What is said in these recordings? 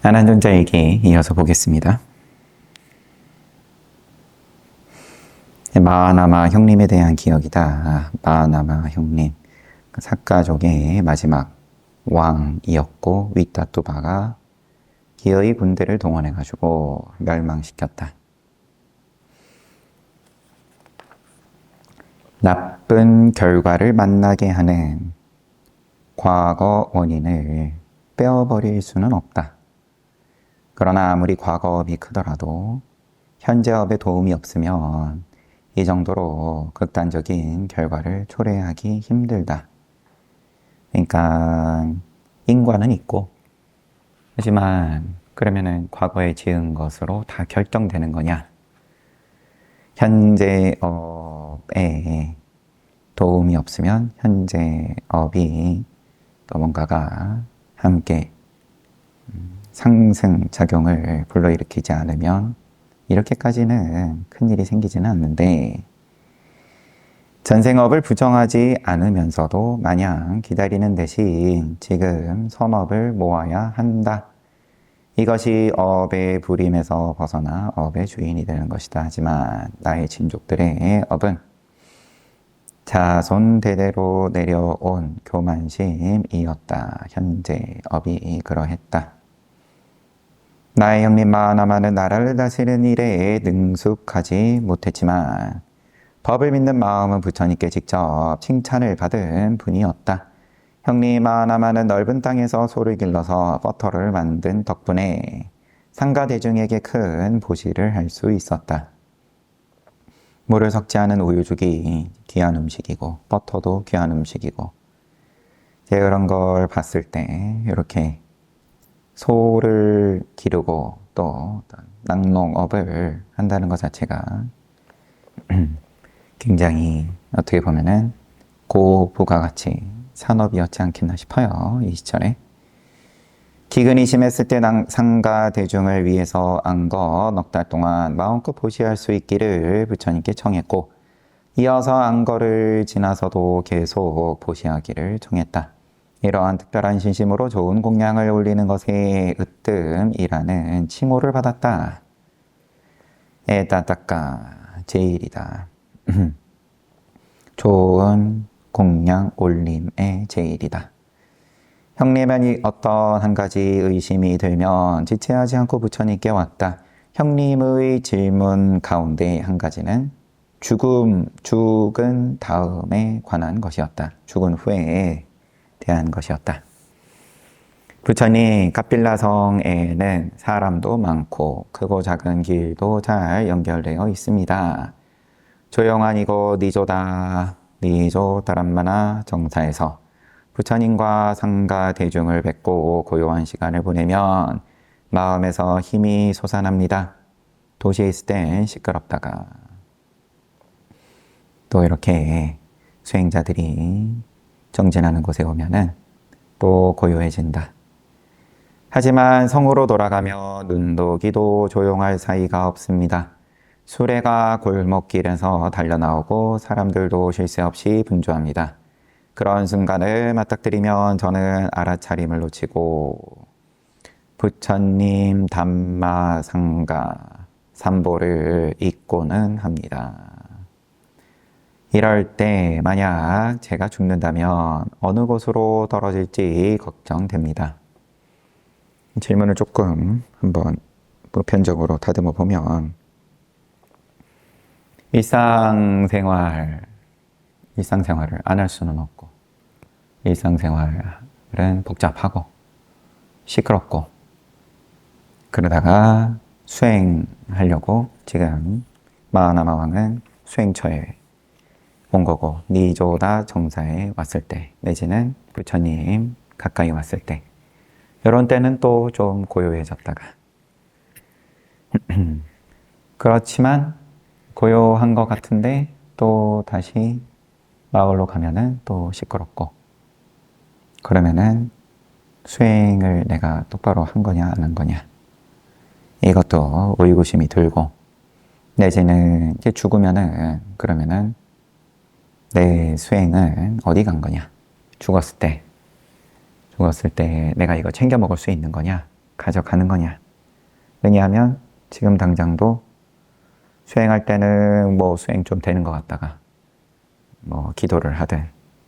한한존자에게 이어서 보겠습니다. 마하나마 형님에 대한 기억이다. 마하나마 형님, 사가족의 마지막 왕이었고 위따뚜바가 기어이 군대를 동원해가지고 멸망시켰다. 나쁜 결과를 만나게 하는 과거 원인을 빼어버릴 수는 없다. 그러나 아무리 과거업이 크더라도 현재업에 도움이 없으면 이 정도로 극단적인 결과를 초래하기 힘들다. 그러니까 인과는 있고, 하지만 그러면은 과거에 지은 것으로 다 결정되는 거냐? 현재 업에 도움이 없으면 현재 업이 또 뭔가가 함께 상승작용을 불러일으키지 않으면 이렇게까지는 큰일이 생기지는 않는데, 전생업을 부정하지 않으면서도 마냥 기다리는 대신 지금 선업을 모아야 한다. 이것이 업의 불임에서 벗어나 업의 주인이 되는 것이다. 하지만 나의 친족들의 업은 자손 대대로 내려온 교만심이었다. 현재 업이 그러했다. 나의 형님 마하나마는 나라를 다스리는 일에 능숙하지 못했지만 법을 믿는 마음은 부처님께 직접 칭찬을 받은 분이었다. 형님 마하나마는 넓은 땅에서 소를 길러서 버터를 만든 덕분에 상가 대중에게 큰 보시를 할 수 있었다. 물을 섞지 않은 우유죽이 귀한 음식이고 버터도 귀한 음식이고, 그런 걸 봤을 때 이렇게 소를 기르고 또 낙농업을 한다는 것 자체가 굉장히 어떻게 보면은 고부가가치 산업이었지 않겠나 싶어요. 이 시절에. 기근이 심했을 때 상가 대중을 위해서 안거 넉 달 동안 마음껏 보시할 수 있기를 부처님께 청했고, 이어서 안거를 지나서도 계속 보시하기를 청했다. 이러한 특별한 신심으로 좋은 공양을 올리는 것에 으뜸이라는 칭호를 받았다. 에따따까 제일이다. 좋은 공양 올림의 제일이다. 형님은 어떤 한 가지 의심이 들면 지체하지 않고 부처님께 왔다. 형님의 질문 가운데 한 가지는 죽은 다음에 관한 것이었다. 죽은 후에 대한 것이었다. 부처님 카필라성에는 사람도 많고 크고 작은 길도 잘 연결되어 있습니다. 조용한 이곳 니조다, 니조 다람마나 정사에서 부처님과 상가 대중을 뵙고 고요한 시간을 보내면 마음에서 힘이 솟아납니다. 도시에 있을 땐 시끄럽다가 또 이렇게 수행자들이 정진하는 곳에 오면은 또 고요해진다. 하지만 성으로 돌아가며 눈도 귀도 조용할 사이가 없습니다. 수레가 골목길에서 달려나오고 사람들도 쉴 새 없이 분주합니다. 그런 순간을 맞닥뜨리면 저는 알아차림을 놓치고 부처님 담마 상가 삼보를 잊고는 합니다. 이럴 때 만약 제가 죽는다면 어느 곳으로 떨어질지 걱정됩니다. 질문을 조금 한번 보편적으로 다듬어 보면, 일상생활을 안 할 수는 없고, 일상생활은 복잡하고 시끄럽고, 그러다가 수행하려고 지금 마하나마 왕은 수행처에 온 거고, 니조다 정사에 왔을 때 내지는 부처님 가까이 왔을 때, 이런 때는 또 좀 고요해졌다가 그렇지만 고요한 것 같은데 또 다시 마을로 가면은 또 시끄럽고, 그러면은 수행을 내가 똑바로 한 거냐 안 한 거냐, 이것도 의구심이 들고, 내지는 이제 죽으면은 그러면은 내 수행은 어디 간 거냐, 죽었을 때 내가 이거 챙겨 먹을 수 있는 거냐, 가져가는 거냐. 왜냐하면 지금 당장도 수행할 때는 뭐 수행 좀 되는 것 같다가 뭐 기도를 하든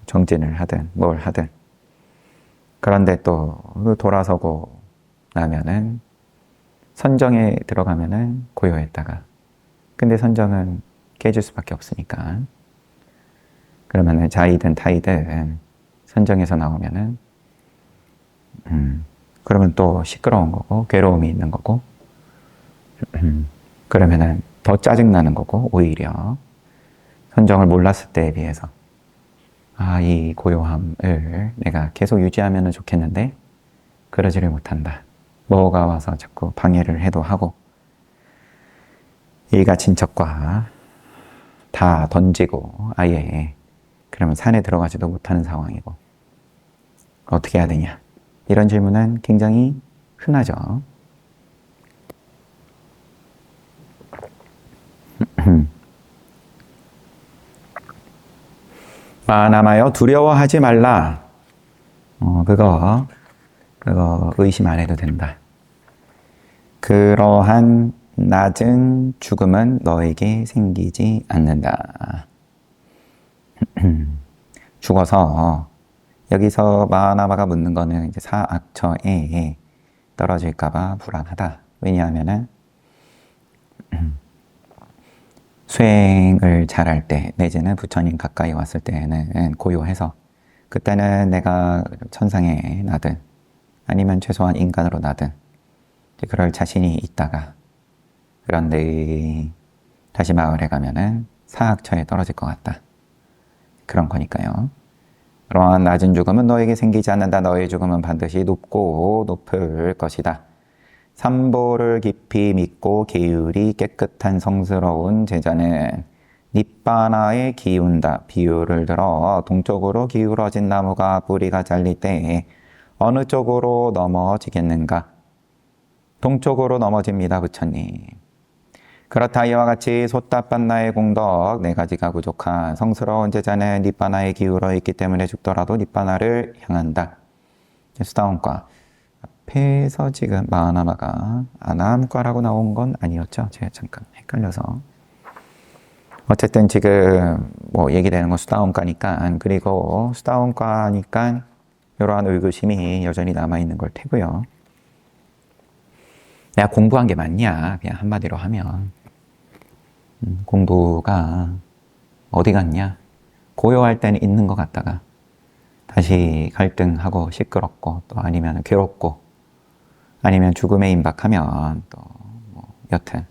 정진을 하든 뭘 하든 그런데 또 돌아서고 나면은 선정에 들어가면은 고요했다가 근데 선정은 깨질 수밖에 없으니까 그러면은 자이든 타이든 선정에서 나오면은 그러면 또 시끄러운 거고 괴로움이 있는 거고 그러면은 더 짜증나는 거고 오히려 선정을 몰랐을 때에 비해서 이 고요함을 내가 계속 유지하면 좋겠는데 그러지를 못한다. 뭐가 와서 자꾸 방해를 해도 하고 일가친척과 다 던지고 아예 그러면 산에 들어가지도 못하는 상황이고 어떻게 해야 되냐? 이런 질문은 굉장히 흔하죠. 마나마여 두려워하지 말라. 그거 의심 안 해도 된다. 그러한 낮은 죽음은 너에게 생기지 않는다. 죽어서 여기서 마나마가 묻는 거는 이제 사악처에 떨어질까봐 불안하다. 왜냐하면은 수행을 잘할 때 내지는 부처님 가까이 왔을 때는 고요해서 그때는 내가 천상에 나든 아니면 최소한 인간으로 나든 그럴 자신이 있다가 그런데 다시 마을에 가면은 사악처에 떨어질 것 같다. 그런 거니까요. 그러한 낮은 죽음은 너에게 생기지 않는다. 너의 죽음은 반드시 높고 높을 것이다. 삼보를 깊이 믿고 계율이 깨끗한 성스러운 제자는 닛바나에 기운다. 비유를 들어 동쪽으로 기울어진 나무가 뿌리가 잘릴 때 어느 쪽으로 넘어지겠는가? 동쪽으로 넘어집니다. 부처님. 그렇다. 이와 같이 소따빤나의 공덕 네 가지가 부족한 성스러운 제자는 닛바나에 기울어 있기 때문에 죽더라도 닛바나를 향한다. 수다원과 앞에서 지금 마하나마가 아나함과라고 나온 건 아니었죠. 제가 잠깐 헷갈려서. 어쨌든 지금 뭐 얘기되는 건 수다원과니까 그리고 수다원과니까 이러한 의구심이 여전히 남아있는 걸 테고요. 내가 공부한 게 맞냐? 그냥 한마디로 하면 공부가 어디 갔냐? 고요할 때는 있는 것 같다가 다시 갈등하고 시끄럽고 또 아니면 괴롭고 아니면 죽음에 임박하면 또 뭐 여튼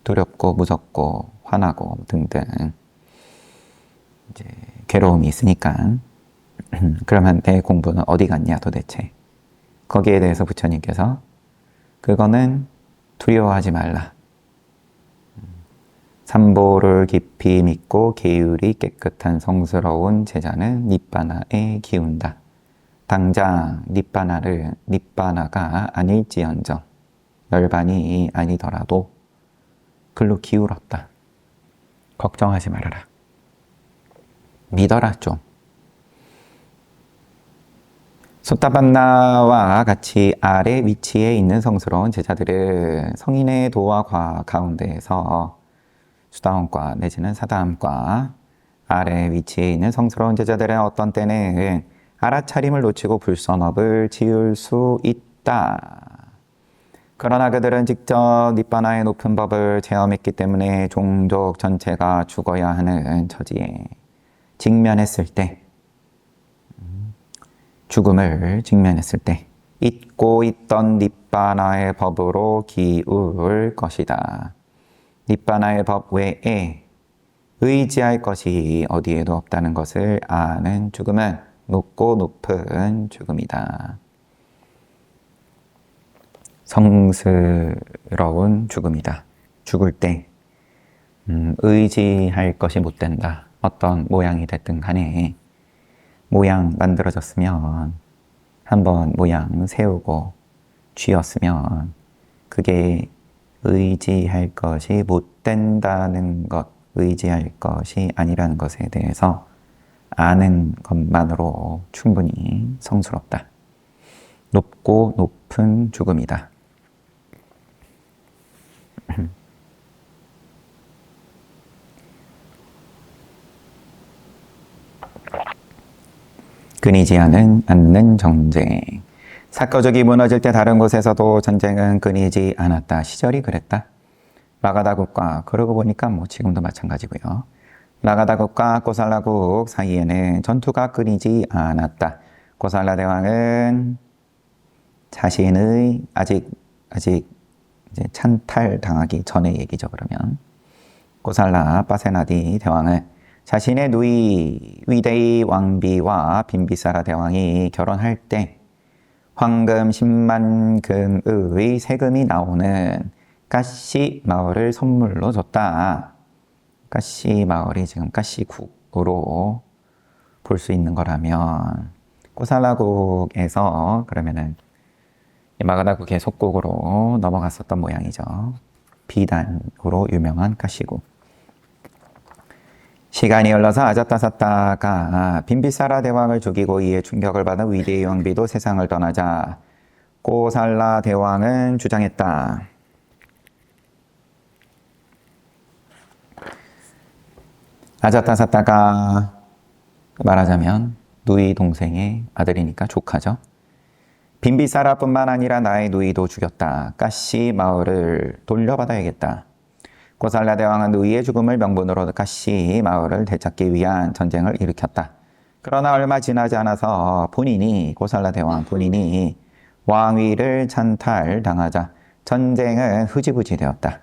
두렵고 무섭고 화나고 등등 이제 괴로움이 있으니까 그러면 내 공부는 어디 갔냐 도대체? 거기에 대해서 부처님께서 그거는 두려워하지 말라. 삼보를 깊이 믿고 계율이 깨끗한 성스러운 제자는 닛바나에 기운다. 당장 닛바나가 아닐지언정 열반이 아니더라도 글로 기울었다. 걱정하지 말아라. 믿어라 좀. 소따반나와 같이 아래 위치에 있는 성스러운 제자들은 성인의 도와 가운데에서 수다원과 내지는 사다함과 아래 위치에 있는 성스러운 제자들은 어떤 때는 알아차림을 놓치고 불선업을 지을 수 있다. 그러나 그들은 직접 닛바나의 높은 법을 체험했기 때문에 종족 전체가 죽어야 하는 처지에 직면했을 때 죽음을 직면했을 때 잊고 있던 닛바나의 법으로 기울 것이다. 닛바나의 법 외에 의지할 것이 어디에도 없다는 것을 아는 죽음은 높고 높은 죽음이다. 성스러운 죽음이다. 죽을 때 의지할 것이 못 된다. 어떤 모양이 됐든 간에 모양 만들어졌으면 한번 모양 세우고 쥐었으면 그게 의지할 것이 못 된다는 것, 의지할 것이 아니라는 것에 대해서 아는 것만으로 충분히 성스럽다. 높고 높은 죽음이다. 끊이지 않는 전쟁. 사커족이 무너질 때 다른 곳에서도 전쟁은 끊이지 않았다. 시절이 그랬다. 마가다국과 그러고 보니까 뭐 지금도 마찬가지고요. 마가다국과 고살라국 사이에는 전투가 끊이지 않았다. 고살라 대왕은 자신의 아직 이제 찬탈당하기 전의 얘기죠. 그러면 고살라 바세나디 대왕은 자신의 누이 위대이 왕비와 빈비사라 대왕이 결혼할 때 황금 10만 금의 세금이 나오는 까시 마을을 선물로 줬다. 까시 마을이 지금 까시국으로 볼 수 있는 거라면 고살라국에서 그러면은 마가다국의 속국으로 넘어갔었던 모양이죠. 비단으로 유명한 까시국. 시간이 흘러서 아자타사타가 빈비사라 대왕을 죽이고 이에 충격을 받은 위대의 왕비도 세상을 떠나자 고살라 대왕은 주장했다. 아자타사타가 말하자면 누이 동생의 아들이니까 조카죠. 빈비사라뿐만 아니라 나의 누이도 죽였다. 까시 마을을 돌려받아야겠다. 고살라 대왕은 누이의 죽음을 명분으로 까시 마을을 되찾기 위한 전쟁을 일으켰다. 그러나 얼마 지나지 않아서 고살라 대왕 본인이 왕위를 찬탈당하자 전쟁은 흐지부지 되었다.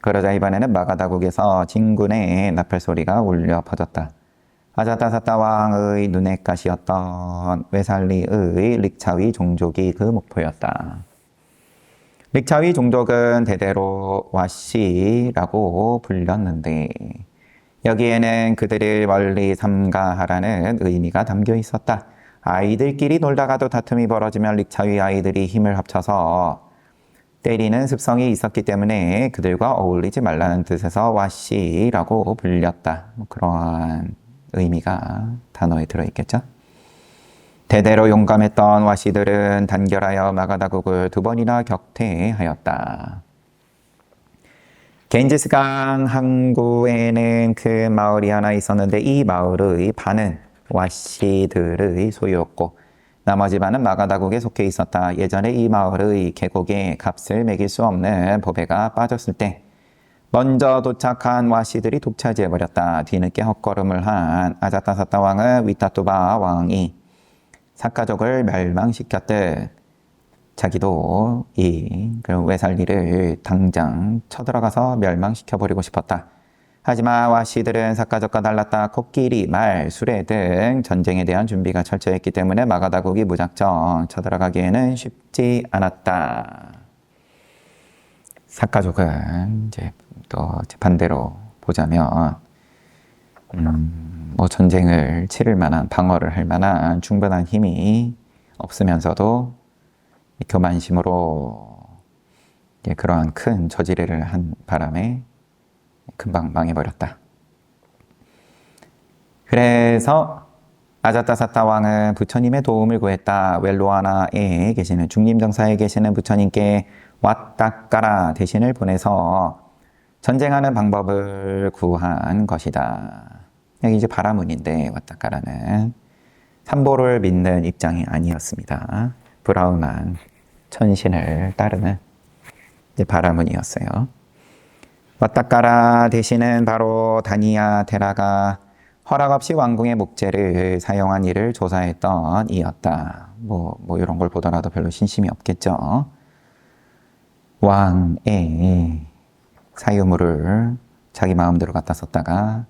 그러자 이번에는 마가다국에서 진군의 나팔 소리가 울려 퍼졌다. 아자타사타 왕의 눈의 가시였던 웨살리의 릭차위 종족이 그 목표였다. 릭차위 종족은 대대로 와시라고 불렸는데 여기에는 그들을 멀리 삼가하라는 의미가 담겨 있었다. 아이들끼리 놀다가도 다툼이 벌어지면 릭차위 아이들이 힘을 합쳐서 때리는 습성이 있었기 때문에 그들과 어울리지 말라는 뜻에서 와시라고 불렸다. 그러한 의미가 단어에 들어있겠죠. 대대로 용감했던 와시들은 단결하여 마가다국을 2번이나 격퇴하였다. 겐지스강 항구에는 큰 마을이 하나 있었는데 이 마을의 반은 와시들의 소유였고 나머지 반은 마가다국에 속해 있었다. 예전에 이 마을의 계곡에 값을 매길 수 없는 보배가 빠졌을 때 먼저 도착한 와시들이 독차지해버렸다. 뒤늦게 헛걸음을 한 아자타사타 왕은 위타투바 왕이 사가족을 멸망시켰듯 자기도 그 웨살리를 당장 쳐들어가서 멸망시켜버리고 싶었다. 하지만 와시들은 사가족과 달랐다. 코끼리, 말, 수레 등 전쟁에 대한 준비가 철저했기 때문에 마가다국이 무작정 쳐들어가기에는 쉽지 않았다. 사가족은 이제 또 반대로 보자면 뭐 전쟁을 치를 만한 방어를 할 만한 충분한 힘이 없으면서도 교만심으로 그러한 큰 저지레를 한 바람에 금방 망해버렸다. 그래서 아자타사타 왕은 부처님의 도움을 구했다. 웰로아나에 계시는 중림정사에 계시는 부처님께 왓따까라 대신을 보내서 전쟁하는 방법을 구한 것이다. 여기 이제 바라문인데 왓따까라는 삼보를 믿는 입장이 아니었습니다. 브라우만 천신을 따르는 이제 바라문이었어요. 왓따까라 대신은 바로 다니아 테라가 허락 없이 왕궁의 목재를 사용한 일을 조사했던 이였다. 뭐 이런 걸 보더라도 별로 신심이 없겠죠. 왕의 사유물을 자기 마음대로 갖다 썼다가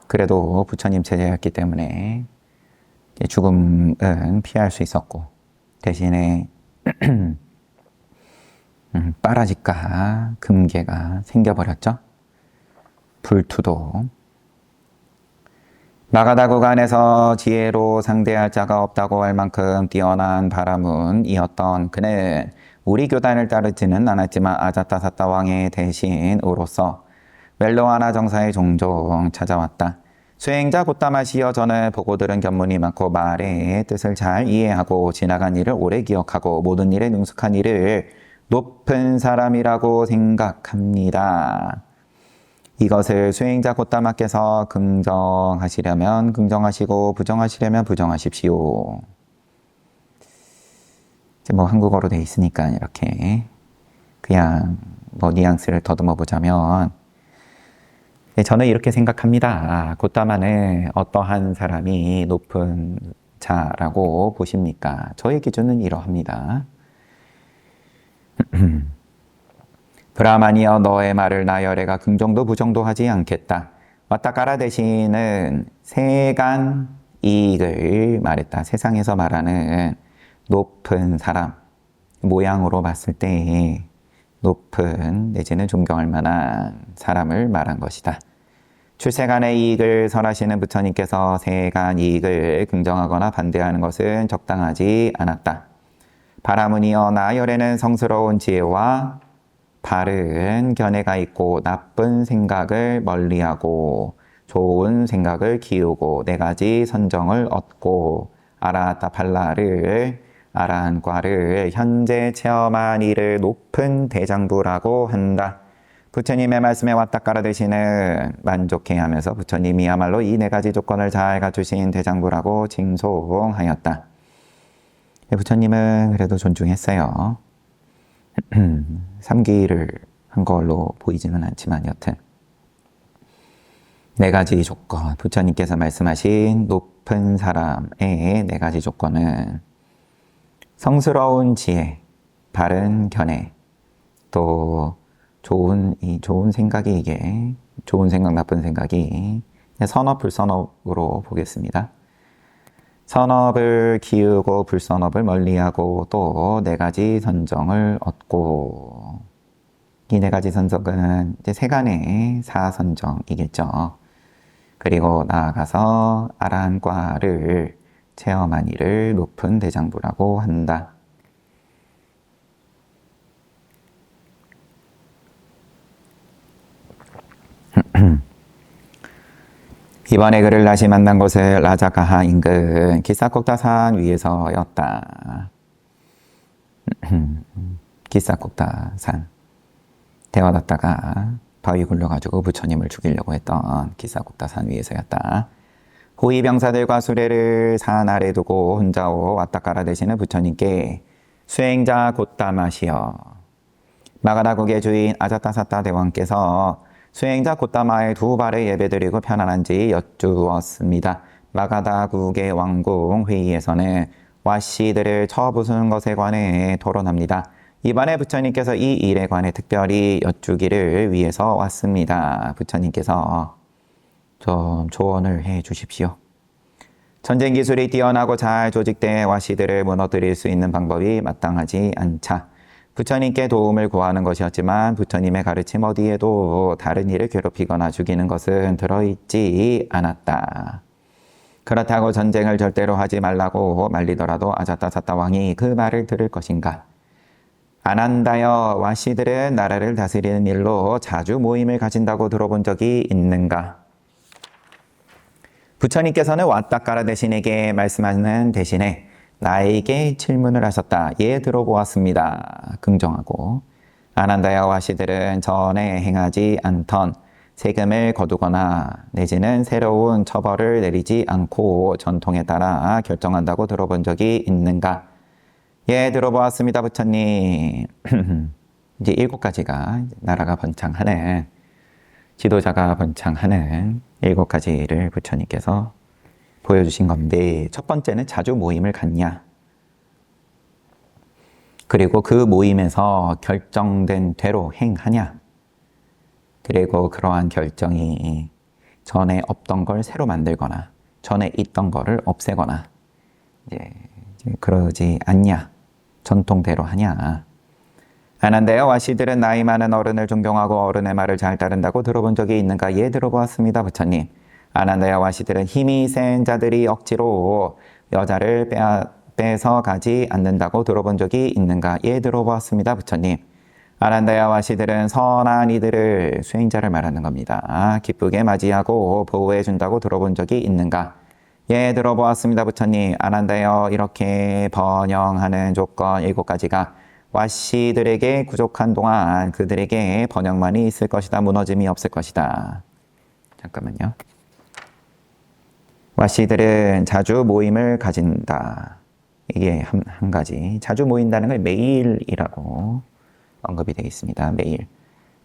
그래도 부처님 제자였기 때문에 죽음은 피할 수 있었고 대신에 빠라지가 금괴가 생겨버렸죠. 불투도. 마가다국 안에서 지혜로 상대할 자가 없다고 할 만큼 뛰어난 바라문이었던 그는 우리 교단을 따르지는 않았지만 아자타사타 왕의 대신으로서 웰로아나 정사에 종종 찾아왔다. 수행자 곧다마시여 저는 보고 들은 견문이 많고 말의 뜻을 잘 이해하고 지나간 일을 오래 기억하고 모든 일에 능숙한 일을 높은 사람이라고 생각합니다. 이것을 수행자 곧다마께서 긍정하시려면 긍정하시고 부정하시려면 부정하십시오. 이제 뭐 한국어로 돼 있으니까 이렇게 그냥 뭐 뉘앙스를 더듬어 보자면 저는 이렇게 생각합니다. 곧다마는 어떠한 사람이 높은 자라고 보십니까? 저의 기준은 이러합니다. 브라마니여 너의 말을 나열해가 긍정도 부정도 하지 않겠다. 와타카라 대신은 세간 이익을 말했다. 세상에서 말하는 높은 사람, 모양으로 봤을 때 높은 내지는 존경할 만한 사람을 말한 것이다. 출세간의 이익을 설하시는 부처님께서 세간 이익을 긍정하거나 반대하는 것은 적당하지 않았다. 바라무니여 나열에는 성스러운 지혜와 바른 견해가 있고 나쁜 생각을 멀리하고 좋은 생각을 기우고 네 가지 선정을 얻고 아라하타 팔라를 아라한과를 현재 체험한 이를 높은 대장부라고 한다. 부처님의 말씀에 와타카라 대신은 만족해하면서 부처님이야말로 이 네 가지 조건을 잘 갖추신 대장부라고 칭송하였다. 부처님은 그래도 존중했어요. 3기를 한 걸로 보이지는 않지만 여튼 네 가지 조건, 부처님께서 말씀하신 높은 사람의 네 가지 조건은 성스러운 지혜, 바른 견해, 또 좋은 생각이 이게 좋은 생각, 나쁜 생각이 선업, 불선업으로 보겠습니다. 선업을 기우고 불선업을 멀리하고 또 네 가지 선정을 얻고 이 네 가지 선정은 이제 세간의 사선정이겠죠. 그리고 나아가서 아라한과를 체험한 이를 높은 대장부라고 한다. 이번에 그를 다시 만난 곳은 라자카하 인근 기사콕다산 위에서였다. 기사콕다산 데워놨다가 바위 굴려가지고 부처님을 죽이려고 했던 기사콕다산 위에서였다. 호위병사들과 수레를 산 아래 두고 혼자오 와타카라 되시는 부처님께 수행자 곧다마시여 마가다국의 주인 아자타사타 대왕께서 수행자 곧다마의 두 발을 예배드리고 편안한지 여쭈었습니다. 마가다국의 왕궁 회의에서는 와씨들을 처부수는 것에 관해 토론합니다. 이번에 부처님께서 이 일에 관해 특별히 여쭈기를 위해서 왔습니다. 부처님께서 좀 조언을 해 주십시오. 전쟁 기술이 뛰어나고 잘 조직된 와씨들을 무너뜨릴 수 있는 방법이 마땅하지 않자 부처님께 도움을 구하는 것이었지만 부처님의 가르침 어디에도 다른 이를 괴롭히거나 죽이는 것은 들어있지 않았다. 그렇다고 전쟁을 절대로 하지 말라고 말리더라도 아자타사타 왕이 그 말을 들을 것인가? 아난다여 와씨들은 나라를 다스리는 일로 자주 모임을 가진다고 들어본 적이 있는가? 부처님께서는 와타카라 대신에게 말씀하는 대신에 나에게 질문을 하셨다. 예, 들어보았습니다. 긍정하고. 아난다야 와씨들은 전에 행하지 않던 세금을 거두거나 내지는 새로운 처벌을 내리지 않고 전통에 따라 결정한다고 들어본 적이 있는가? 예, 들어보았습니다, 부처님. 이제 7가지가 나라가 번창하는, 지도자가 번창하는 7가지를 부처님께서 보여주신 건데, 첫 번째는 자주 모임을 갖냐? 그리고 그 모임에서 결정된 대로 행하냐? 그리고 그러한 결정이 전에 없던 걸 새로 만들거나, 전에 있던 거를 없애거나, 이제 그러지 않냐? 전통대로 하냐? 아난다야 와씨들은 나이 많은 어른을 존경하고 어른의 말을 잘 따른다고 들어본 적이 있는가? 예, 들어보았습니다, 부처님. 아난다야 와씨들은 힘이 센 자들이 억지로 여자를 빼서 가지 않는다고 들어본 적이 있는가? 예, 들어보았습니다, 부처님. 아난다야 와씨들은 선한 이들을, 수행자를 말하는 겁니다. 기쁘게 맞이하고 보호해 준다고 들어본 적이 있는가? 예, 들어보았습니다, 부처님. 아난다여 이렇게 번영하는 조건 7가지가 와씨들에게 부족한 동안 그들에게 번영만이 있을 것이다. 무너짐이 없을 것이다. 잠깐만요. 와씨들은 자주 모임을 가진다. 이게 한 가지. 자주 모인다는 걸 매일이라고 언급이 되어 있습니다. 매일.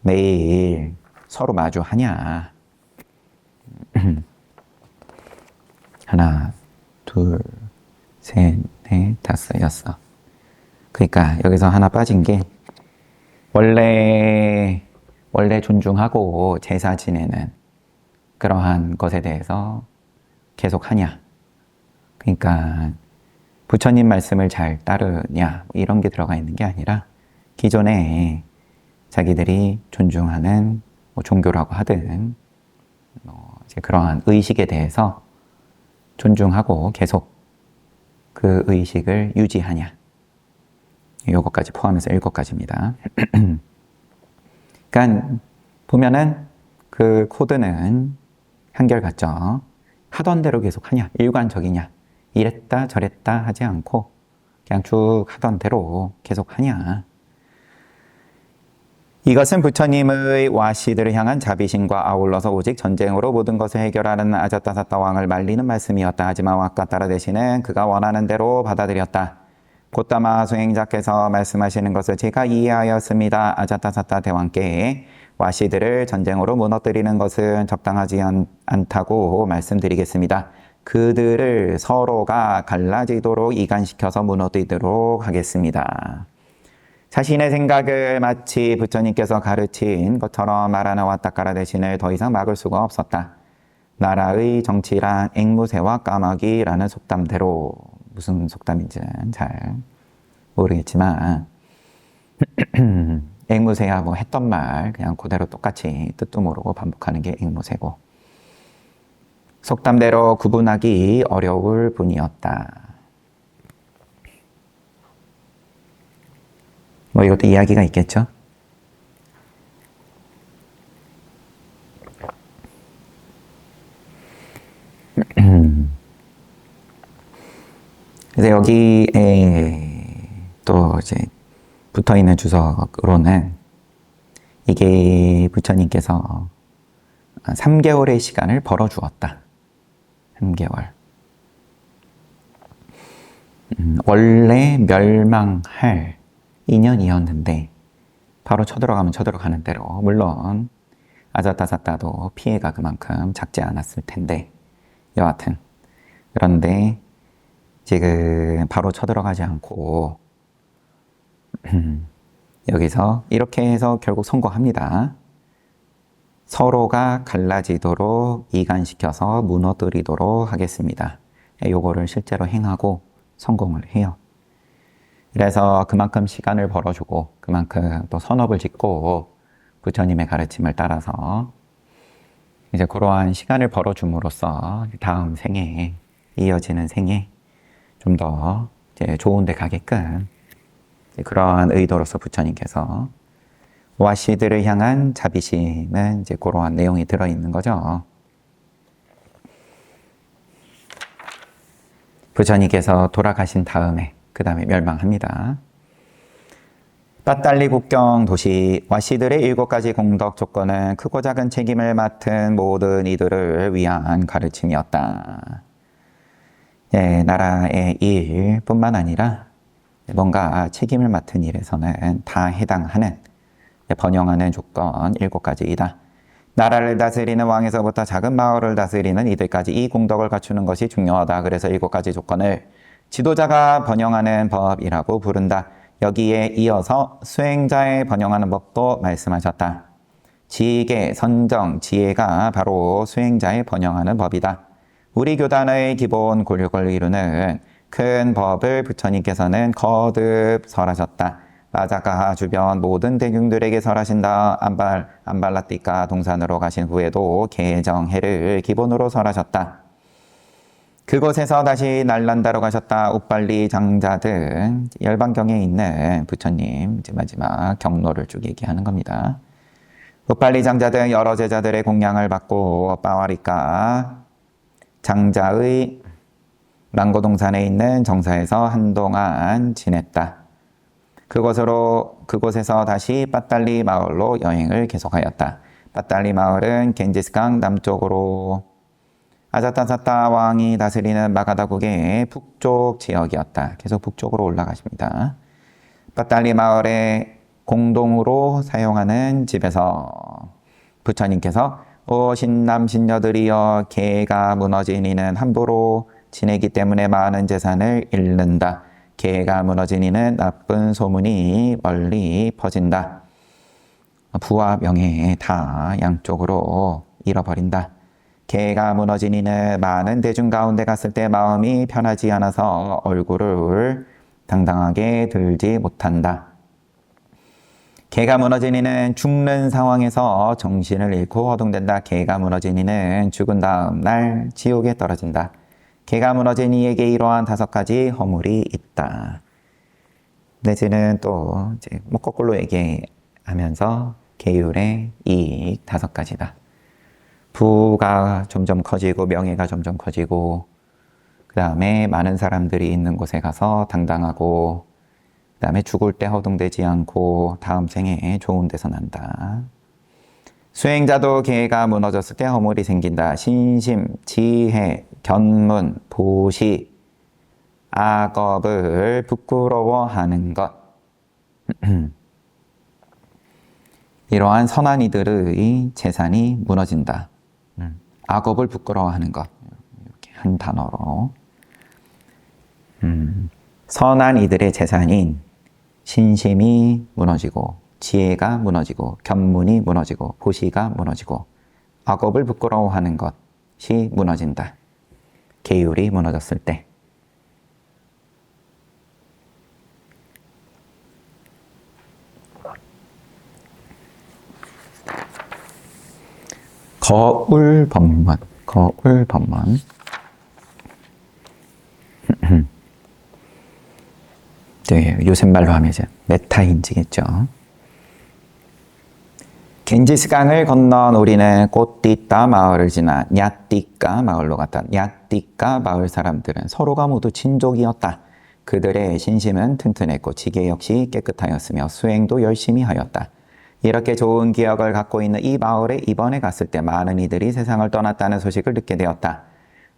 매일 서로 마주하냐. 하나, 둘, 셋, 넷, 다섯, 여섯. 그러니까 여기서 하나 빠진 게 원래 존중하고 제사 지내는 그러한 것에 대해서 계속하냐. 그러니까 부처님 말씀을 잘 따르냐 이런 게 들어가 있는 게 아니라 기존에 자기들이 존중하는 종교라고 하든 이제 그러한 의식에 대해서 존중하고 계속 그 의식을 유지하냐. 요것까지 포함해서 7가지입니다. 그러니까 보면은 그 코드는 한결같죠. 하던 대로 계속 하냐, 일관적이냐, 이랬다 저랬다 하지 않고 그냥 쭉 하던 대로 계속 하냐. 이것은 부처님의 와씨들을 향한 자비심과 아울러서 오직 전쟁으로 모든 것을 해결하는 아자타사타 왕을 말리는 말씀이었다. 하지만 와카타라 대신은 그가 원하는 대로 받아들였다. 고타마 수행자께서 말씀하시는 것을 제가 이해하였습니다. 아자타사타 대왕께 와씨들을 전쟁으로 무너뜨리는 것은 적당하지 않다고 말씀드리겠습니다. 그들을 서로가 갈라지도록 이간시켜서 무너뜨리도록 하겠습니다. 자신의 생각을 마치 부처님께서 가르친 것처럼 말하는 와타카라 대신을 더 이상 막을 수가 없었다. 나라의 정치란 앵무새와 까마귀라는 속담대로, 무슨 속담인지는 잘 모르겠지만 앵무새야 뭐 했던 말 그냥 그대로 똑같이 뜻도 모르고 반복하는 게 앵무새고, 속담대로 구분하기 어려울 뿐이었다. 뭐 이것도 이야기가 있겠죠? 그래서 여기에 또 이제 붙어 있는 주석으로는 이게 부처님께서 3개월의 시간을 벌어주었다. 3개월. 원래 멸망할 인연이었는데 바로 쳐들어가면 쳐들어가는 대로, 물론 아자타사타도 피해가 그만큼 작지 않았을 텐데 여하튼 그런데 지금 바로 쳐들어가지 않고 여기서 이렇게 해서 결국 성공합니다. 서로가 갈라지도록 이간시켜서 무너뜨리도록 하겠습니다. 요거를 실제로 행하고 성공을 해요. 그래서 그만큼 시간을 벌어주고 그만큼 또 선업을 짓고 부처님의 가르침을 따라서 이제 그러한 시간을 벌어줌으로써 다음 생에, 이어지는 생에 좀 더 이제 좋은 데 가게끔 그러한 의도로서 부처님께서 와씨들을 향한 자비심은 이제 그러한 내용이 들어있는 거죠. 부처님께서 돌아가신 다음에 그 다음에 멸망합니다. 빠딸리 국경 도시 와씨들의 7가지 공덕 조건은 크고 작은 책임을 맡은 모든 이들을 위한 가르침이었다. 예, 나라의 일뿐만 아니라 뭔가 책임을 맡은 일에서는 다 해당하는 번영하는 조건 7가지이다. 나라를 다스리는 왕에서부터 작은 마을을 다스리는 이들까지 이 공덕을 갖추는 것이 중요하다. 그래서 7가지 조건을 지도자가 번영하는 법이라고 부른다. 여기에 이어서 수행자의 번영하는 법도 말씀하셨다. 지계, 선정, 지혜가 바로 수행자의 번영하는 법이다. 우리 교단의 기본 골육을 이루는 큰 법을 부처님께서는 거듭 설하셨다. 라자카하 주변 모든 대중들에게 설하신다. 안발라띠카 동산으로 가신 후에도 개정해를 기본으로 설하셨다. 그곳에서 다시 날란다로 가셨다. 옥발리 장자 등 열반경에 있는 부처님 이제 마지막 경로를 쭉 얘기하는 겁니다. 옥발리 장자 등 여러 제자들의 공양을 받고 빠와리카 장자의 랑고동산에 있는 정사에서 한동안 지냈다. 그곳에서 다시 빠딸리 마을로 여행을 계속하였다. 빠딸리 마을은 겐지스강 남쪽으로 아자타사타 왕이 다스리는 마가다국의 북쪽 지역이었다. 계속 북쪽으로 올라가십니다. 빠딸리 마을의 공동으로 사용하는 집에서 부처님께서 오 신남 신녀들이여 계가 무너진 이는 함부로 지내기 때문에 많은 재산을 잃는다. 계가 무너진 이는 나쁜 소문이 멀리 퍼진다. 부와 명예 다 양쪽으로 잃어버린다. 계가 무너진 이는 많은 대중 가운데 갔을 때 마음이 편하지 않아서 얼굴을 당당하게 들지 못한다. 계가 무너진 이는 죽는 상황에서 정신을 잃고 허둥댄다. 계가 무너진 이는 죽은 다음 날 지옥에 떨어진다. 계가 무너진 이에게 이러한 5가지 허물이 있다. 내지는 또 이제 거꾸로 얘기하면서 계율의 이익 5가지다. 부가 점점 커지고 명예가 점점 커지고 그 다음에 많은 사람들이 있는 곳에 가서 당당하고 그 다음에 죽을 때 허둥대지 않고 다음 생에 좋은 데서 난다. 수행자도 계가 무너졌을 때 허물이 생긴다. 신심, 지혜, 견문, 보시, 악업을 부끄러워하는 것. 이러한 선한 이들의 재산이 무너진다. 악업을 부끄러워하는 것. 이렇게 한 단어로. 선한 이들의 재산인 신심이 무너지고 지혜가 무너지고 견문이 무너지고 보시가 무너지고 악업을 부끄러워하는 것이 무너진다. 계율이 무너졌을 때. 거울법문. 네, 요새 말로 하면 이제 메타인지겠죠. 겐지스강을 건넌 우리는 꽃띠따 마을을 지나 냐띠까 마을로 갔다. 냐띠까 마을 사람들은 서로가 모두 친족이었다. 그들의 신심은 튼튼했고 지계 역시 깨끗하였으며 수행도 열심히 하였다. 이렇게 좋은 기억을 갖고 있는 이 마을에 이번에 갔을 때 많은 이들이 세상을 떠났다는 소식을 듣게 되었다.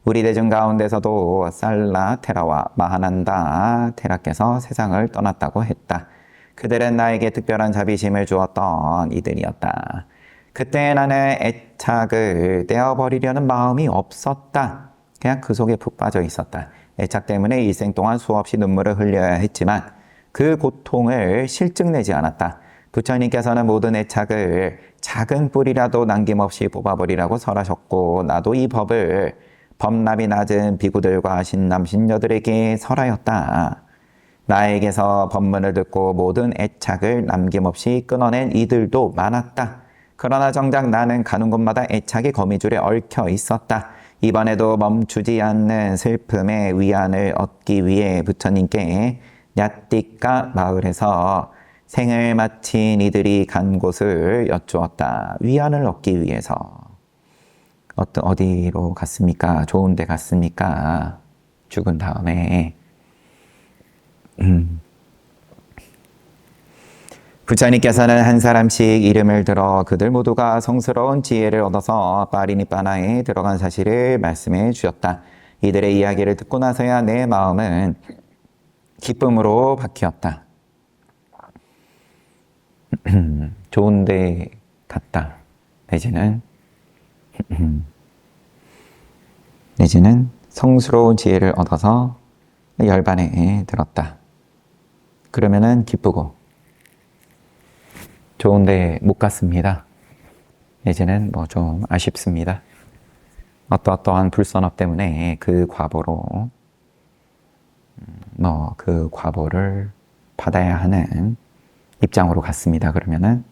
우리 대중 가운데서도 살라 테라와 마하난다 테라께서 세상을 떠났다고 했다. 그들은 나에게 특별한 자비심을 주었던 이들이었다. 그때 나는 애착을 떼어버리려는 마음이 없었다. 그냥 그 속에 푹 빠져 있었다. 애착 때문에 일생 동안 수없이 눈물을 흘려야 했지만 그 고통을 실증내지 않았다. 부처님께서는 모든 애착을 작은 뿌리라도 남김없이 뽑아버리라고 설하셨고 나도 이 법을 법납이 낮은 비구들과 신남 신녀들에게 설하였다. 나에게서 법문을 듣고 모든 애착을 남김없이 끊어낸 이들도 많았다. 그러나 정작 나는 가는 곳마다 애착의 거미줄에 얽혀 있었다. 이번에도 멈추지 않는 슬픔의 위안을 얻기 위해 부처님께 냐띠까 마을에서 생을 마친 이들이 간 곳을 여쭈었다. 위안을 얻기 위해서. 어디로 갔습니까? 좋은 데 갔습니까? 죽은 다음에. 부처님께서는 한 사람씩 이름을 들어 그들 모두가 성스러운 지혜를 얻어서 파리니빠나에 들어간 사실을 말씀해 주셨다. 이들의 이야기를 듣고 나서야 내 마음은 기쁨으로 바뀌었다. 좋은 데 갔다. 내지는 성스러운 지혜를 얻어서 열반에 들었다. 그러면은 기쁘고 좋은 데 못 갔습니다. 내지는 뭐 좀 아쉽습니다. 어떠한 불선업 때문에 그 과보로 그 과보를 받아야 하는 입장으로 갔습니다. 그러면은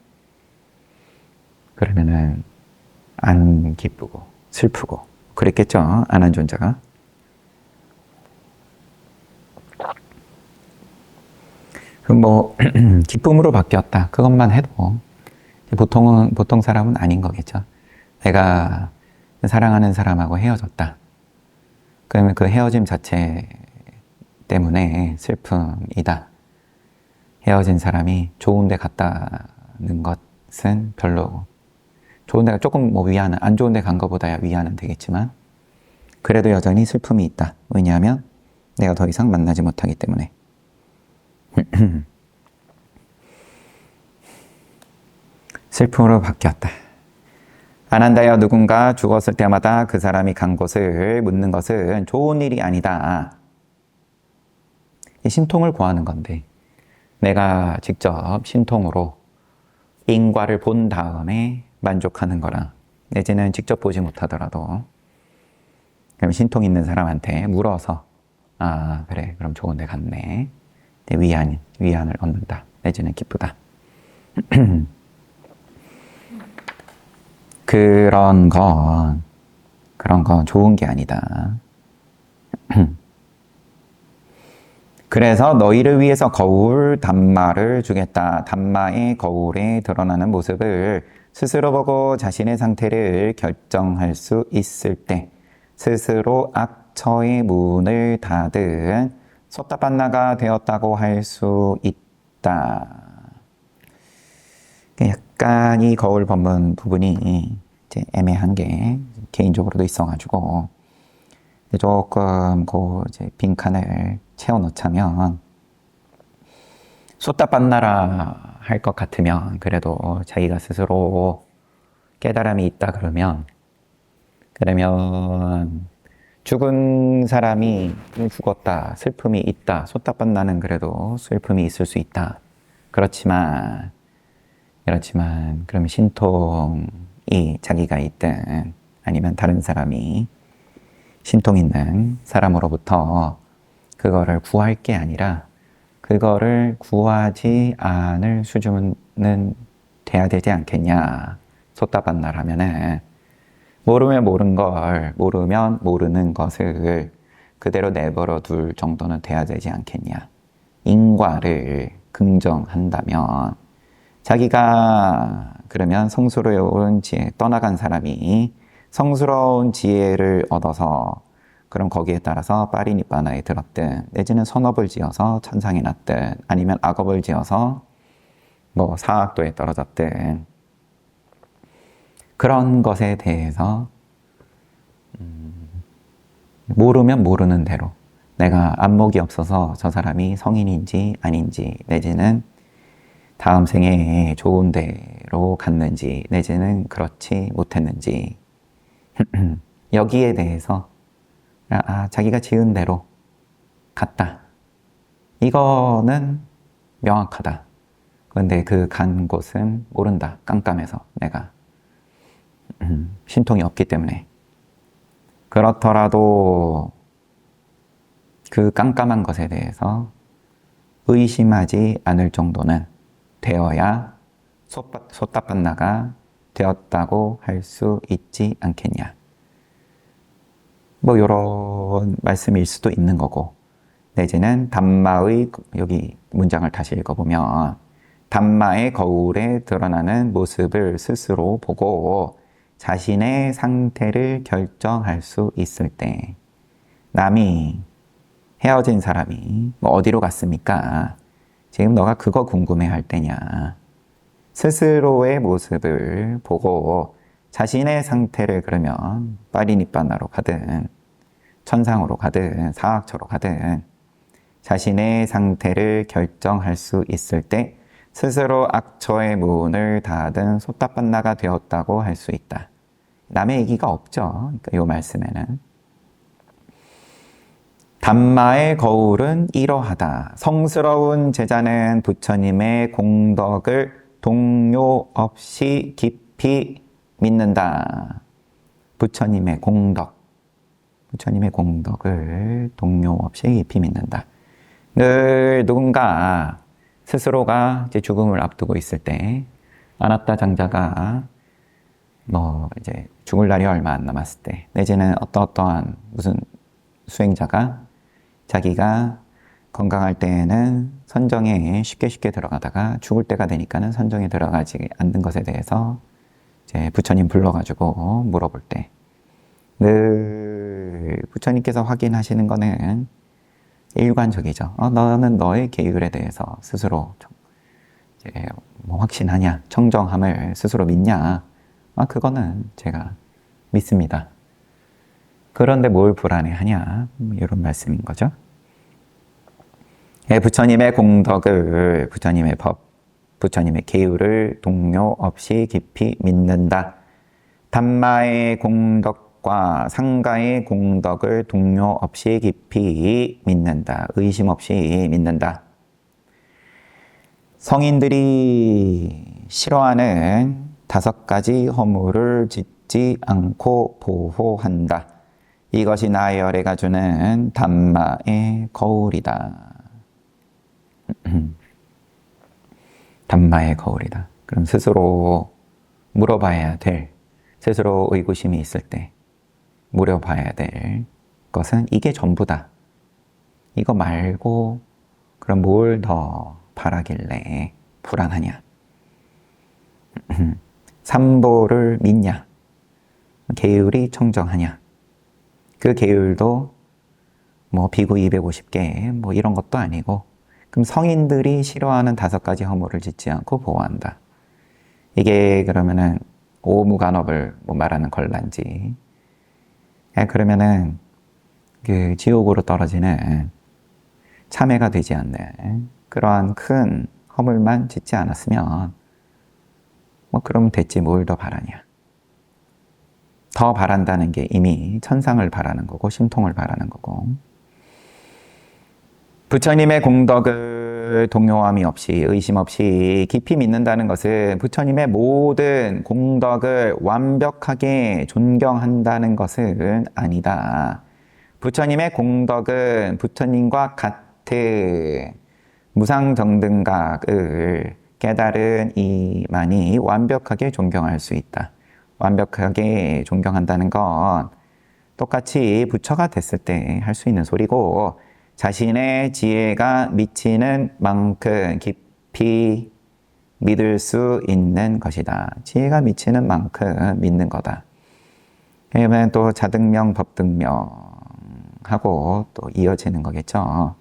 안 기쁘고 슬프고 그랬겠죠. 안한존자가. 기쁨으로 바뀌었다. 그것만 해도 보통 사람은 아닌 거겠죠. 내가 사랑하는 사람하고 헤어졌다. 그러면 그 헤어짐 자체 때문에 슬픔이다. 헤어진 사람이 좋은 데 갔다는 것은 별로, 좋은 데가 조금 뭐 위안은, 안 좋은 데 간 것보다야 위안은 되겠지만, 그래도 여전히 슬픔이 있다. 왜냐하면 내가 더 이상 만나지 못하기 때문에. 슬픔으로 바뀌었다. 아난다여, 누군가 죽었을 때마다 그 사람이 간 곳을 묻는 것은 좋은 일이 아니다. 신통을 구하는 건데, 내가 직접 신통으로 인과를 본 다음에 만족하는 거랑, 내지는 직접 보지 못하더라도 그럼 신통 있는 사람한테 물어서, 아 그래 그럼 좋은 데 갔네, 위안을 얻는다, 내지는 기쁘다. 그런 건 좋은 게 아니다. 그래서 너희를 위해서 거울 담마를 주겠다. 담마의 거울에 드러나는 모습을 스스로 보고 자신의 상태를 결정할 수 있을 때, 스스로 악처의 문을 닫은 소따빤나가 되었다고 할 수 있다. 약간 이 거울 본문 부분이 이제 애매한 게 개인적으로도 있어가지고, 조금 이제 빈칸을 채워 넣자면, 소따빤나라 할 것 같으면, 그래도 자기가 스스로 깨달음이 있다 그러면 죽은 사람이 죽었다, 슬픔이 있다, 소따빤나는 그래도 슬픔이 있을 수 있다. 그렇지만 그럼 신통이 자기가 있든 아니면 다른 사람이 신통 있는 사람으로부터 그거를 구할 게 아니라, 그거를 구하지 않을 수준은 돼야 되지 않겠냐. 소따빤나라면은 모르면 모르는 것을 그대로 내버려 둘 정도는 돼야 되지 않겠냐. 인과를 긍정한다면, 자기가 그러면 성스러운 지혜, 떠나간 사람이 성스러운 지혜를 얻어서 그럼 거기에 따라서 파리니빠나에 들었든, 내지는 선업을 지어서 천상에 났든, 아니면 악업을 지어서 뭐 사악도에 떨어졌든, 그런 것에 대해서 모르면 모르는 대로, 내가 안목이 없어서 저 사람이 성인인지 아닌지, 내지는 다음 생에 좋은 데로 갔는지, 내지는 그렇지 못했는지, 여기에 대해서 자기가 지은 대로 갔다, 이거는 명확하다. 그런데 그 간 곳은 모른다. 깜깜해서 내가 신통이 없기 때문에. 그렇더라도 그 깜깜한 것에 대해서 의심하지 않을 정도는 되어야 소따빤나가 되었다고 할 수 있지 않겠냐. 뭐 이런 말씀일 수도 있는 거고, 내지는 담마의, 여기 문장을 다시 읽어보면, 담마의 거울에 드러나는 모습을 스스로 보고 자신의 상태를 결정할 수 있을 때, 남이, 헤어진 사람이 뭐 어디로 갔습니까? 지금 너가 그거 궁금해할 때냐. 스스로의 모습을 보고 자신의 상태를, 그러면 파리니빠나로 가든 천상으로 가든 사악처로 가든 자신의 상태를 결정할 수 있을 때 스스로 악처의 문을 닫은 소따빤나가 되었다고 할 수 있다. 남의 얘기가 없죠. 그러니까 이 말씀에는 담마의 거울은 이러하다. 성스러운 제자는 부처님의 공덕을 동요 없이 깊이 믿는다. 부처님의 공덕을 동요 없이 깊이 믿는다. 늘 누군가 스스로가 이제 죽음을 앞두고 있을 때, 아나타 장자가 뭐 이제 죽을 날이 얼마 안 남았을 때, 내지는 어떠한 무슨 수행자가 자기가 건강할 때에는 선정에 쉽게 들어가다가 죽을 때가 되니까는 선정에 들어가지 않는 것에 대해서 이제 부처님 불러가지고 물어볼 때, 늘 부처님께서 확인하시는 거는 일관적이죠. 너는 너의 계율에 대해서 스스로 이제 뭐 확신하냐, 청정함을 스스로 믿냐? 그거는 제가 믿습니다. 그런데 뭘 불안해하냐? 이런 말씀인 거죠. 부처님의 공덕을, 부처님의 법, 부처님의 계율을 동요 없이 깊이 믿는다. 담마의 공덕과 상가의 공덕을 동요 없이 깊이 믿는다. 의심 없이 믿는다. 성인들이 싫어하는 5가지 허물을 짓지 않고 보호한다. 이것이 나의 열애가 주는 담마의 거울이다. 담마의 거울이다. 그럼 스스로 물어봐야 될, 스스로 의구심이 있을 때 물어봐야 될 것은 이게 전부다. 이거 말고 그럼 뭘 더 바라길래 불안하냐? 삼보를 믿냐? 계율이 청정하냐? 그 계율도 뭐 비구 250개 뭐 이런 것도 아니고, 그럼 성인들이 싫어하는 5가지 허물을 짓지 않고 보호한다. 이게 그러면은 오무간업을 뭐 말하는 걸란지, 그러면은 그 지옥으로 떨어지는 참회가 되지 않는 그러한 큰 허물만 짓지 않았으면 뭐 그럼 됐지, 뭘 더 바라냐. 더 바란다는 게 이미 천상을 바라는 거고 심통을 바라는 거고, 부처님의 공덕을 동요함이 없이 의심 없이 깊이 믿는다는 것은 부처님의 모든 공덕을 완벽하게 존경한다는 것은 아니다. 부처님의 공덕은 부처님과 같은 무상정등각을 깨달은 이만이 완벽하게 존경할 수 있다. 완벽하게 존경한다는 건 똑같이 부처가 됐을 때 할 수 있는 소리고, 자신의 지혜가 미치는 만큼 깊이 믿을 수 있는 것이다. 지혜가 미치는 만큼 믿는 거다. 그러면 또 자등명, 법등명하고 또 이어지는 거겠죠.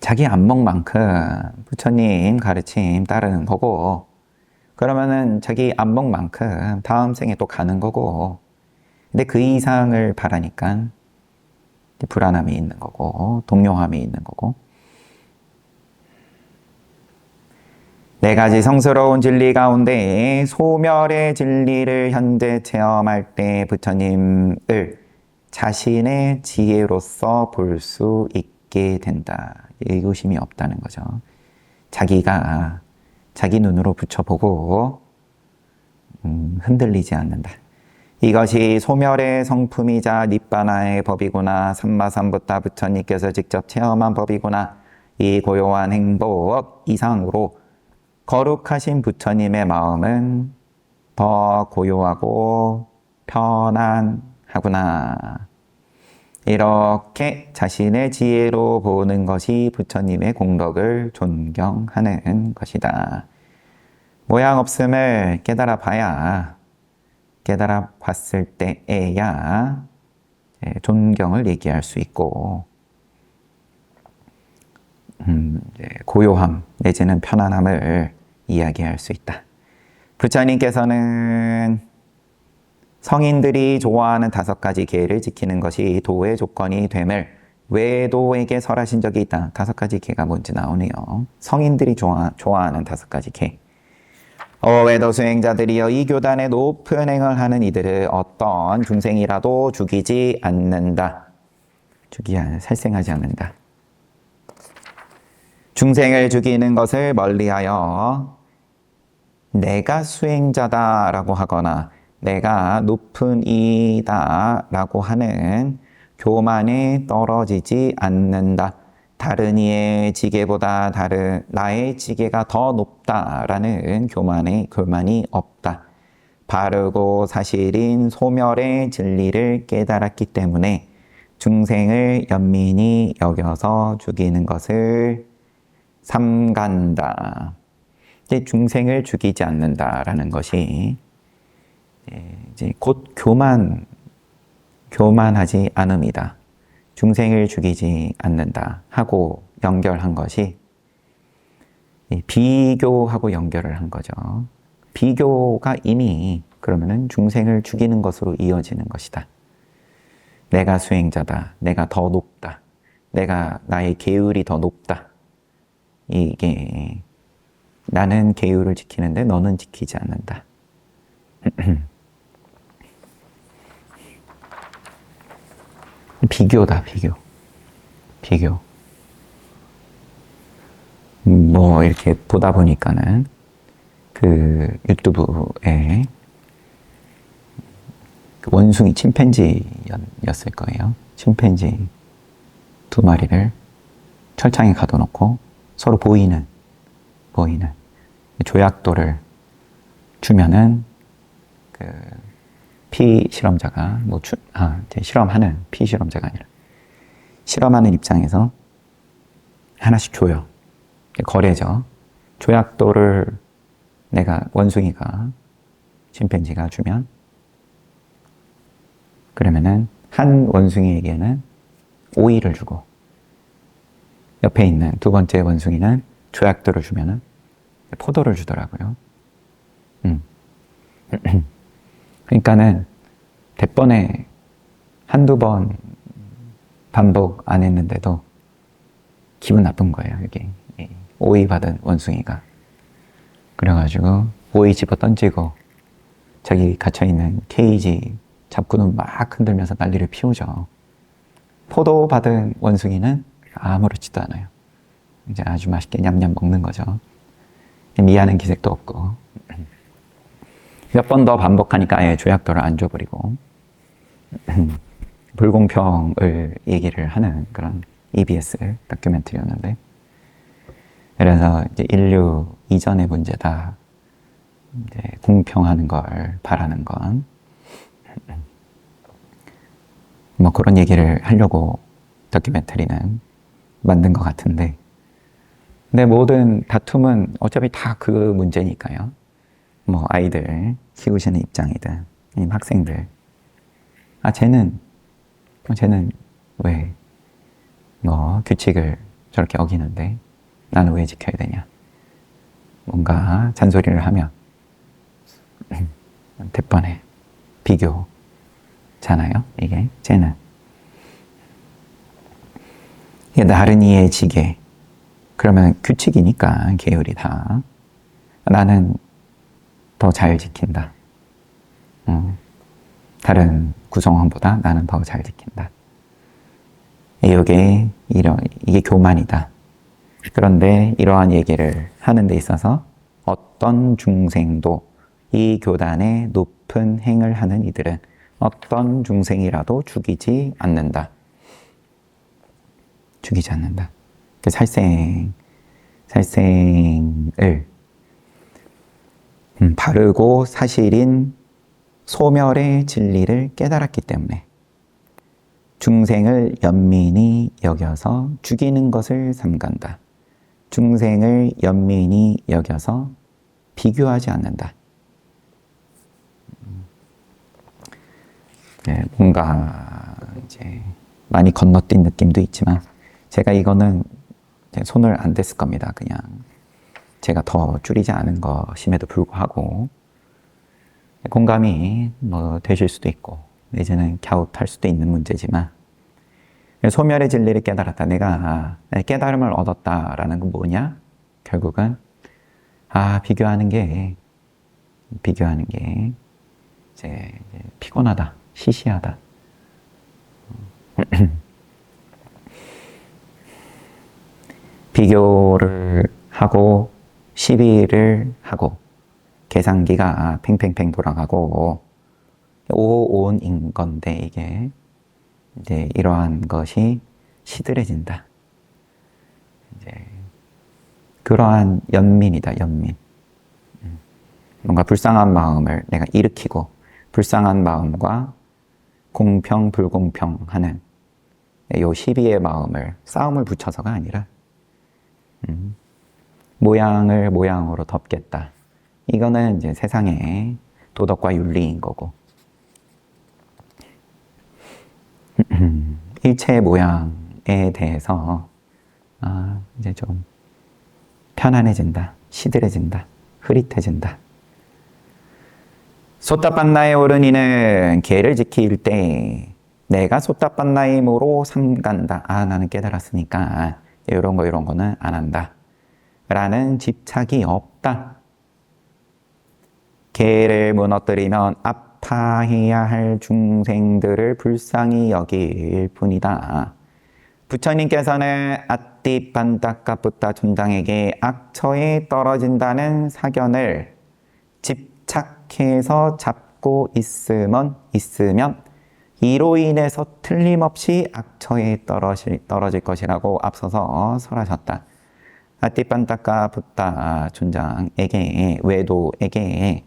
자기 안목만큼 부처님 가르침 따르는 거고, 그러면은 자기 안목만큼 다음 생에 또 가는 거고, 근데 그 이상을 바라니까 불안함이 있는 거고, 동요함이 있는 거고. 4가지 성스러운 진리 가운데 소멸의 진리를 현재 체험할 때 부처님을 자신의 지혜로서 볼 수 있게 된다. 의구심이 없다는 거죠. 자기가 자기 눈으로 붙여보고 흔들리지 않는다. 이것이 소멸의 성품이자 니빠나의 법이구나. 삼마삼부타 부처님께서 직접 체험한 법이구나. 이 고요한 행복 이상으로 거룩하신 부처님의 마음은 더 고요하고 편안하구나. 이렇게 자신의 지혜로 보는 것이 부처님의 공덕을 존경하는 것이다. 모양 없음을 깨달아 봐야, 깨달아 봤을 때에야 존경을 얘기할 수 있고, 고요함 내지는 편안함을 이야기할 수 있다. 부처님께서는 성인들이 좋아하는 5가지 계를 지키는 것이 도의 조건이 됨을 외도에게 설하신 적이 있다. 5가지 계가 뭔지 나오네요. 성인들이 좋아하는 5가지 계. 외도 수행자들이여 이 교단의 높은 행을 하는 이들을 어떤 중생이라도 죽이지 않는다. 살생하지 않는다. 중생을 죽이는 것을 멀리하여 내가 수행자다라고 하거나 내가 높은 이다 라고 하는 교만에 떨어지지 않는다. 다른 이의 지게보다 나의 지게가 더 높다라는 교만이 없다. 바르고 사실인 소멸의 진리를 깨달았기 때문에 중생을 연민히 여겨서 죽이는 것을 삼간다. 이제 중생을 죽이지 않는다라는 것이 이제 곧 교만하지 않음이다. 중생을 죽이지 않는다 하고 연결한 것이 이 비교하고 연결을 한 거죠. 비교가 이미 그러면은 중생을 죽이는 것으로 이어지는 것이다. 내가 수행자다. 내가 더 높다. 나의 계율이 더 높다. 이게 나는 계율을 지키는데 너는 지키지 않는다. 비교다, 비교. 비교. 뭐 이렇게 보다 보니까는 그 유튜브에 그 원숭이 침팬지였을 거예요. 침팬지 두 마리를 철창에 가둬놓고 서로 보이는 조약돌을 주면은 그 피실험자가 실험하는 피실험자가 아니라 실험하는 입장에서 하나씩 줘요. 거래죠. 조약돌을 원숭이가 침팬지가 주면 그러면은 한 원숭이에게는 오이를 주고 옆에 있는 두 번째 원숭이는 조약돌을 주면은 포도를 주더라고요. 그러니까는 대번에 한두 번 반복 안 했는데도 기분 나쁜 거예요, 이게. 오이 받은 원숭이가. 그래가지고 오이 집어 던지고 자기 갇혀있는 케이지 잡고는 막 흔들면서 난리를 피우죠. 포도 받은 원숭이는 아무렇지도 않아요. 이제 아주 맛있게 냠냠 먹는 거죠. 미안한 기색도 없고. 몇 번 더 반복하니까 아예 조약돌을 안 줘버리고 불공평을 얘기를 하는 그런 EBS 다큐멘터리였는데, 그래서 이제 인류 이전의 문제다. 이제 공평하는 걸 바라는 건 뭐 그런 얘기를 하려고 다큐멘터리는 만든 것 같은데, 근데 모든 다툼은 어차피 다 그 문제니까요. 뭐 아이들 키우시는 입장이든 학생들, 쟤는 왜 규칙을 저렇게 어기는데 나는 왜 지켜야 되냐, 뭔가 잔소리를 하면 대번에 비교잖아요. 쟤는 이게 나른이의 지게. 그러면 규칙이니까 계율이 다 나는 더 잘 지킨다. 다른 구성원보다 나는 더 잘 지킨다. 이게 교만이다. 그런데 이러한 얘기를 하는 데 있어서 어떤 중생도 이 교단의 높은 행을 하는 이들은 어떤 중생이라도 죽이지 않는다. 죽이지 않는다. 그 살생을 바르고 사실인 소멸의 진리를 깨달았기 때문에 중생을 연민히 여겨서 죽이는 것을 삼간다. 중생을 연민히 여겨서 비교하지 않는다. 네, 뭔가 이제 많이 건너뛴 느낌도 있지만 제가 이거는 손을 안 댔을 겁니다. 그냥 제가 더 줄이지 않은 것임에도 불구하고 공감이 되실 수도 있고 이제는 갸웃할 수도 있는 문제지만, 소멸의 진리를 깨달았다. 내가 깨달음을 얻었다라는 건 뭐냐? 결국은 비교하는 게 이제 피곤하다, 시시하다. 비교를 하고 시비를 하고 계산기가 팽팽팽 돌아가고 오온인 건데, 이게 이제 이러한 것이 시들해진다. 이제 그러한 연민이다, 연민. 뭔가 불쌍한 마음을 내가 일으키고 불쌍한 마음과 공평 불공평 하는 요 시비의 마음을 싸움을 붙여서가 아니라 모양을 모양으로 덮겠다. 이거는 이제 세상의 도덕과 윤리인 거고, 일체의 모양에 대해서 이제 좀 편안해진다, 시들해진다, 흐릿해진다. 소따빤나에 오른 이는 계를 지킬 때 내가 소따빤나임으로 삼간다. 나는 깨달았으니까 이런 거는 안 한다. 라는 집착이 없다. 계를 무너뜨리면 아파해야 할 중생들을 불쌍히 여길 뿐이다. 부처님께서는 아띠반다카푸타 촌장에게 악처에 떨어진다는 사견을 집착해서 잡고 있으면 이로 인해서 틀림없이 악처에 떨어질 것이라고 앞서서 설하셨다. 아띠반다카푸타 촌장에게, 외도에게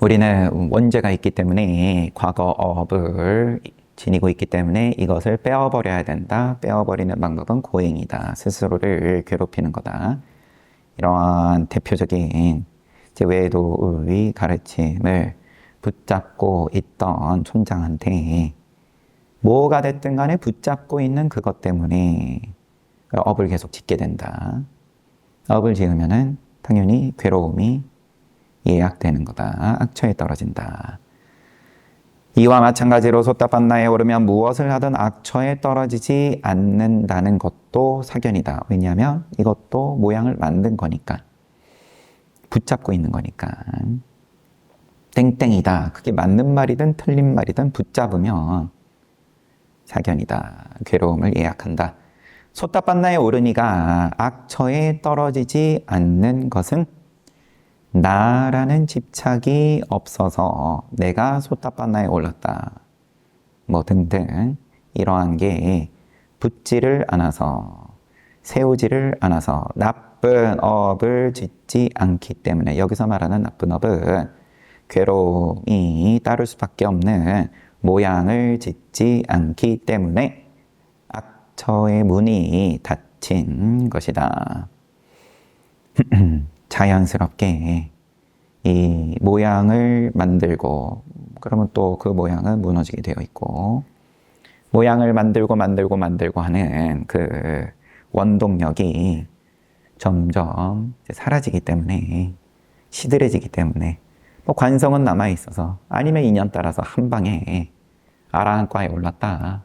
우리는 원죄가 있기 때문에 과거업을 지니고 있기 때문에 이것을 빼어버려야 된다. 빼어버리는 방법은 고행이다. 스스로를 괴롭히는 거다. 이러한 대표적인 외도의 가르침을 붙잡고 있던 촌장한테 뭐가 됐든 간에 붙잡고 있는 그것 때문에 업을 계속 짓게 된다. 업을 지으면은 당연히 괴로움이 예약되는 거다. 악처에 떨어진다. 이와 마찬가지로 소따빤나에 오르면 무엇을 하든 악처에 떨어지지 않는다는 것도 사견이다. 왜냐하면 이것도 모양을 만든 거니까. 붙잡고 있는 거니까. 땡땡이다. 그게 맞는 말이든 틀린 말이든 붙잡으면 사견이다. 괴로움을 예약한다. 소따빤나에 오르니가 악처에 떨어지지 않는 것은 나라는 집착이 없어서 내가 소따빤나에 올랐다. 뭐 등등 이러한 게 붙지를 않아서 세우지를 않아서 나쁜 업을 짓지 않기 때문에 여기서 말하는 나쁜 업은 괴로움이 따를 수밖에 없는 모양을 짓지 않기 때문에 악처의 문이 닫힌 것이다. 자연스럽게 이 모양을 만들고 그러면 또 그 모양은 무너지게 되어 있고 모양을 만들고 하는 그 원동력이 점점 사라지기 때문에 시들해지기 때문에 뭐 관성은 남아있어서 아니면 인연 따라서 한 방에 아라한과에 올랐다.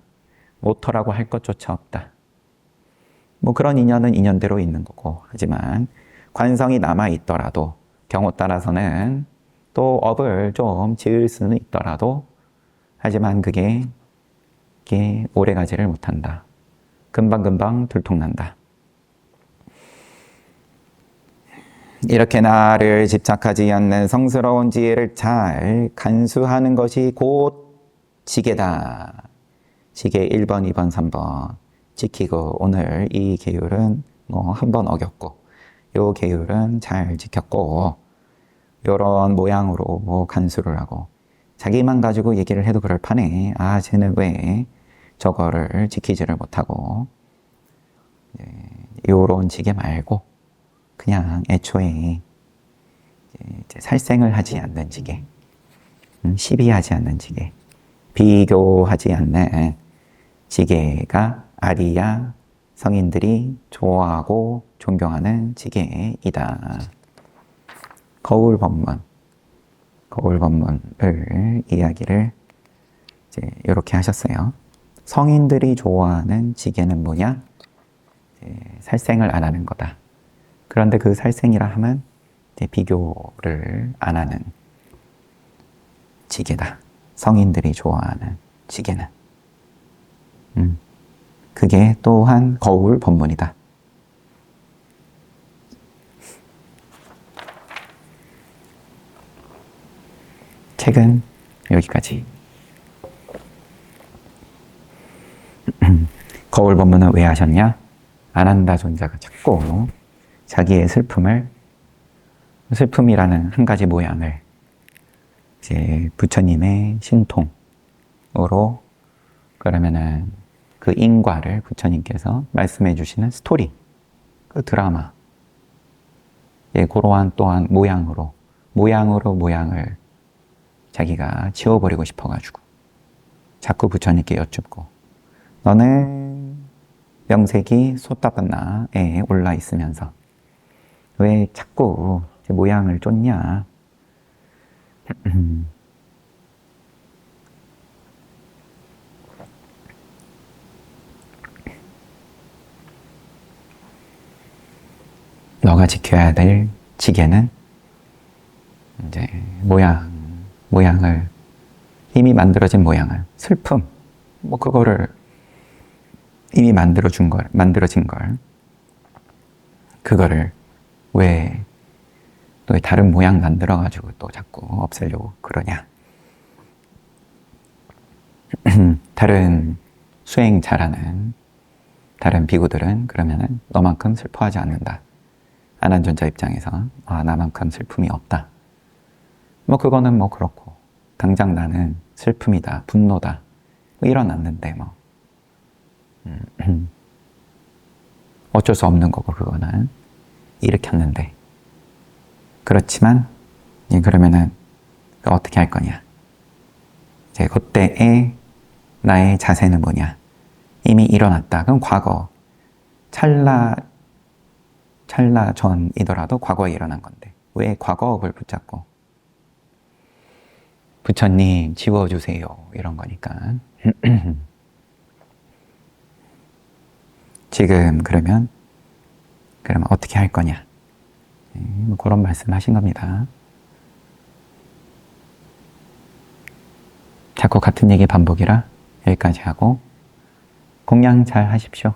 오터라고 할 것조차 없다. 뭐 그런 인연은 인연대로 있는 거고 하지만 관성이 남아있더라도 경우 따라서는 또 업을 좀 지을 수는 있더라도 하지만 그게 오래가지를 못한다. 금방금방 들통난다. 이렇게 나를 집착하지 않는 성스러운 지혜를 잘 간수하는 것이 곧 지계다. 지계 1번, 2번, 3번 지키고 오늘 이 계율은 한 번 어겼고 요 계율은 잘 지켰고 요런 모양으로 간수를 하고 자기만 가지고 얘기를 해도 그럴 판에 쟤는 왜 저거를 지키지를 못하고 요런 지계 말고 그냥 애초에 이제 살생을 하지 않는 지계, 시비하지 않는 지계, 비교하지 않는 지계가 아리야 성인들이 좋아하고 존경하는 지계이다. 거울 법문을 이야기를 이제 이렇게 하셨어요. 성인들이 좋아하는 지계는 뭐냐? 살생을 안 하는 거다. 그런데 그 살생이라 하면 비교를 안 하는 지계다. 성인들이 좋아하는 지계는. 그게 또한 거울 법문이다. 책은 여기까지. 거울 법문은 왜 하셨냐? 아난다 존자가 자꾸 자기의 슬픔이라는 한 가지 모양을 이제 부처님의 신통으로 그러면은 그 인과를 부처님께서 말씀해 주시는 스토리, 그 드라마, 그러한 또한 모양을 자기가 지워버리고 싶어가지고 자꾸 부처님께 여쭙고, 너는 명색이 소따받나에 올라 있으면서 왜 자꾸 모양을 쫓냐? 너가 지켜야 될 지게는 이제 모양을 이미 만들어진 모양을 슬픔 뭐 그거를 이미 만들어진 걸 그거를 왜 또 다른 모양 만들어가지고 또 자꾸 없애려고 그러냐? 다른 수행 잘하는 다른 비구들은 그러면은 너만큼 슬퍼하지 않는다. 안한존자 입장에서 나만큼 슬픔이 없다. 뭐 그거는 뭐 그렇고 당장 나는 슬픔이다, 분노다 뭐 일어났는데 뭐 어쩔 수 없는 거고 그거는 일으켰는데 그렇지만 그러면은 어떻게 할 거냐? 이제 그때의 나의 자세는 뭐냐? 이미 일어났다. 그럼 과거 찰나 전이더라도 과거에 일어난 건데 왜 과거업을 붙잡고 부처님 지워주세요 이런 거니까 지금 그러면 어떻게 할 거냐 뭐 그런 말씀을 하신 겁니다. 자꾸 같은 얘기 반복이라 여기까지 하고 공양 잘 하십시오.